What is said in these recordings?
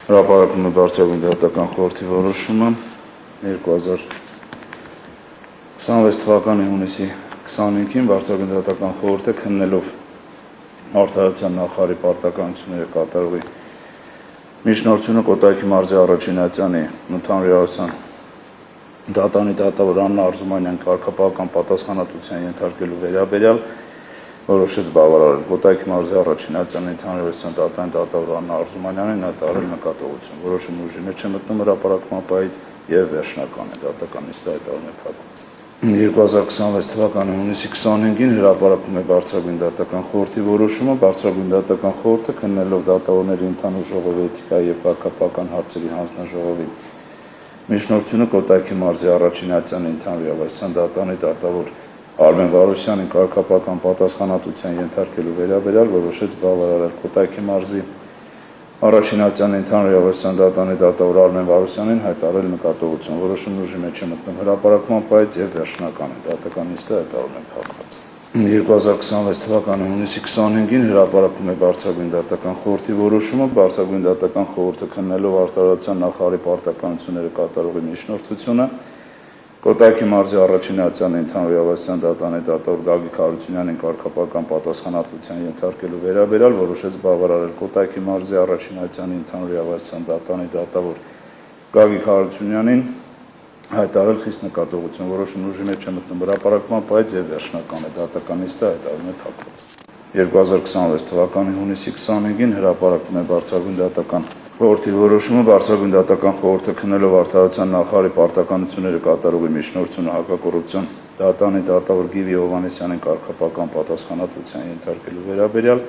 Հրապարակում է բարձրագույն դատական խորհրդի որոշումը 2026 թվականի հունիսի 25-ին բարձրագույն դատական խորհուրդը քննելով Արդարության նախարարի պարտականությունները կատարողի միջնորդությունը Կոտայքի մարզի Առաջինացյանի ընդհանուր իրավասության դատանի դատավոր Աննա Արզումանյան կարգապահական պատասխանատվության ենթարկելու վերաբերյալ որոշեց բավարարել Կոտայքի մարզի Առաջինացյանի ընդհանուր իրավասության դատանի դատավոր Աննա Արզումանյանին հայտարարել նկատողություն։ Որոշումը ուժի մեջ է մտնում հրապարակման պահից եւ վերջնական է դատական նիստը հայտարարում է փակված։ 2026 թվականի հունիսի 25-ին հրապարակում է բարձրագույն դատական խորհրդի որոշումը։ Բարձրագույն դատական խորհուրդը քննելով դատավորների ընդհանուր ժողովի էթիկայի եւ կարգապահական հարցերի հանձնաժողովի միջնորդությունը Կոտայքի մարզի Առաջինացյանի ընդհանուր իրավասության դատանի դատավոր Արմեն Վարուշյանին կարգապահական պատասխանատվության ենթարկելու վերաբերյալ որոշեց բավարարել Կոտայքի մարզի Առաջինացյանի ընդհանուր իրավասության դատանի դատավոր Արմեն Վարուշյանին հայտարարել նկատողություն։ Որոշումն ուժի մեջ է մտնում հրապարակման պահից եւ վերջնական է դատական նիստը հայտարարում է փակված։ 2026 թվականի հունիսի 25-ին հրապարակում է բարձրագույն դատական խորհրդի որոշումը։ Բարձրագույն դատական խորհուրդը քննելով Արդարության նախարարի պարտականությունները կատարողի միջնորդությունը Կոտայքի մարզի Առաջինացյանի ընդհանուր իրավասության դատանի դատավոր Գագիկ Հարությունյանին կարգապահական պատասխանատվության ենթարկելու վերաբերյալ որոշեց բավարարել Կոտայքի մարզի Առաջինացյանի ընդհանուր իրավասության դատանի դատավոր Գագիկ Հարությունյանին հայտարարել խիստ նկատողություն։ Որոշումն ուժի մեջ է մտնում հրապարակման պահից եւ վերջնական է դատական նիստը հայտարարում է փակված։ 2026 թվականի հունիսի 25-ին հրապարակում է բարձրագույն դատական խորհրդի որոշումը։ Բարձրագույն դատական խորհուրդը քննելով Արդարության նախարարի պարտականությունները կատարողի միջնորդությունը հակակոռուպցիոն դատանի դատավոր Գիվի Հովհաննիսյանին կարգապահական պատասխանատվության ենթարկելու վերաբերյալ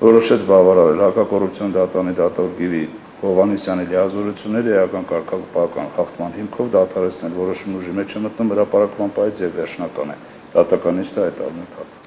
որոշեց բավարարել հակակոռուպցիոն դատանի դատավոր Գիվի Հովհաննիսյանի լիազորությունները էական կարգապահական խախտման հիմքով դադարեցնել։ Որոշումն ուժի մեջ է մտնում հրապարակման պահից եւ վերջնական է դատական նիստը հայտարարում է փակված։